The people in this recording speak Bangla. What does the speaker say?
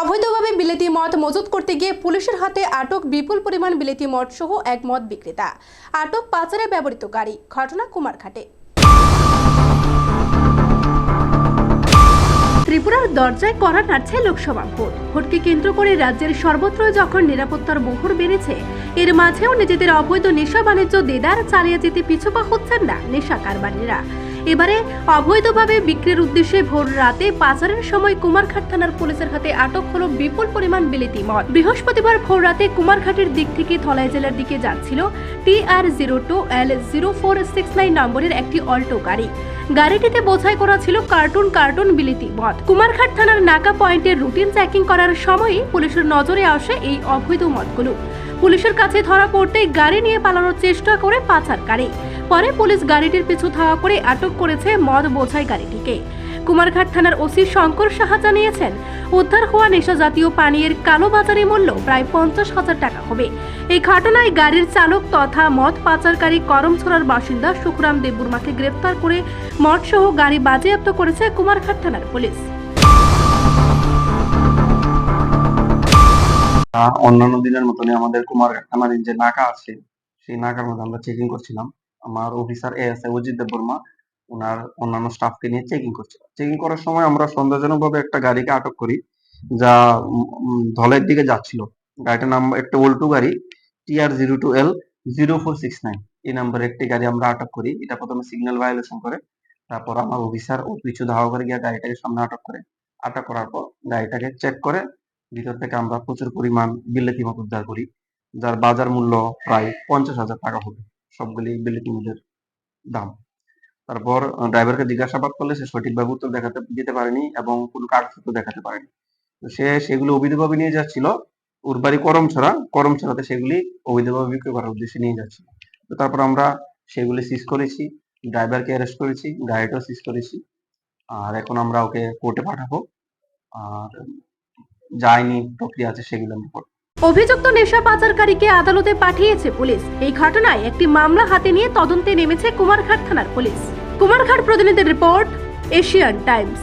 অবৈধভাবে বিলেতি মদ মজুত করতে গিয়ে পুলিশের হাতে আটক বিপুল পরিমাণ বিলেতি মদ সহ এক মদ বিক্রেতা। আটক পাচারে ব্যবহৃত গাড়ি। ঘটনা কুমারঘাটে। ত্রিপুরার দরজায় কড়া নাড়ছে লোকসভা ভোটকে কেন্দ্র করে রাজ্যের সর্বত্র যখন নিরাপত্তার মোহর বেড়েছে, এর মাঝেও নিজেদের অবৈধ নেশা বাণিজ্য দেদার চালিয়ে যেতে পিছুপা হচ্ছেন না নেশা কারবারিরা। এবারে অবৈধভাবে বিক্রির উদ্দেশ্যে ভোর রাতে পাচারের সময় কুমারঘাট থানার পুলিশের হাতে আটক হলো বিপুল পরিমাণ বিলেতি মদ। বৃহস্পতিবার ভোর রাতে কুমারঘাটের দিক থেকে ধলাই জেলার দিকে যাচ্ছিল TR02L0469 নম্বরের একটি অল্টো গাড়ি। গাড়িটিতে বোঝাই করা ছিল কার্টুন বিলেতি মদ। কুমারঘাট থানার নাকা পয়েন্টের রুটিন চেকিং করার সময়ই পুলিশের নজরে আসে এই অবৈধ মদগুলো। পুলিশের কাছে ধরা পড়তেই গাড়ি নিয়ে পালানোর চেষ্টা করে পাচারকারী। পরে পুলিশ গাড়িটির পিছু ধাওয়া করে আটক করেছে মদ বোঝাই গাড়িটিকে। কুমারঘাট থানার ওসি শঙ্কর সাহা জানিয়েছেন, উদ্ধার হওয়া নেশা জাতীয় পানীয়ের কালোবাজারি মূল্য প্রায় 50,000 টাকা হবে। এই ঘটনায় গাড়ির চালক তথা মদ পাচারকারী করমছড়ার বাসিন্দা সুখরাম দেববর্মাকে গ্রেপ্তার করে মদ সহ গাড়ি বাজেয়াপ্ত করেছে কুমারঘাট থানার পুলিশ। অন্যান্য দিনের মতনই আমাদের কুমারঘাট থানার যে নাকা আছে, সেই নাকার মধ্যে আমরা চেকিং করছিলাম। আমার অফিসার এএসআই অজিত দেববর্মা ওনার অন্যান্য স্টাফকে নিয়ে চেকিং করছিলাম। চেকিং করার সময় আমরা সন্দেহজনকভাবে একটা গাড়িকে আটক করি, যা ধলের দিকে যাচ্ছিল। গাড়িটার নাম একটা অল্টো গাড়ি, TR02L0469 এই নাম্বারে একটি গাড়ি আমরা আটক করি। এটা প্রথমে সিগন্যাল ভায়োলেশন করে, তারপর আমার অফিসার ও পিছু ধাওয়া করে গিয়ে গাড়িটাকে সামনে আটক করে। আটক করার পর গাড়িটাকে চেক করে ভিতর থেকে আমরা প্রচুর পরিমাণ বিলেতি মদ উদ্ধার করি, যার বাজার মূল্য প্রায় 50,000 টাকা হবে সবগুলি বিলেতি মদের দাম। তারপর ড্রাইভারকে জিজ্ঞাসাবাদ করলে সে সঠিকভাবে উত্তর দিতে পারেনি এবং কোনো কাগজপত্র দেখাতে পারেনি। তো সেগুলো অবৈধভাবে নিয়ে যাচ্ছিল। ওর বাড়ি করমছড়াতে সেগুলি অবৈধভাবে বিক্রি করার উদ্দেশ্যে নিয়ে যাচ্ছিল। তো তারপর আমরা সেগুলি সিজ করেছি, ড্রাইভারকে অ্যারেস্ট করেছি, গাড়িটাও সিজ করেছি। আর এখন আমরা ওকে কোর্টে পাঠাবো। আর যা আইনি প্রক্রিয়া আছে সেগুলো আমরা করব। অভিযুক্ত নেশা পাচারকারীকে আদালতে পাঠিয়েছে পুলিশ। এই ঘটনায় একটি মামলা হাতে নিয়ে তদন্তে নেমেছে কুমারঘাট থানার পুলিশ। কুমারঘাট প্রতিনিধির রিপোর্ট, এশিয়ান টাইমস।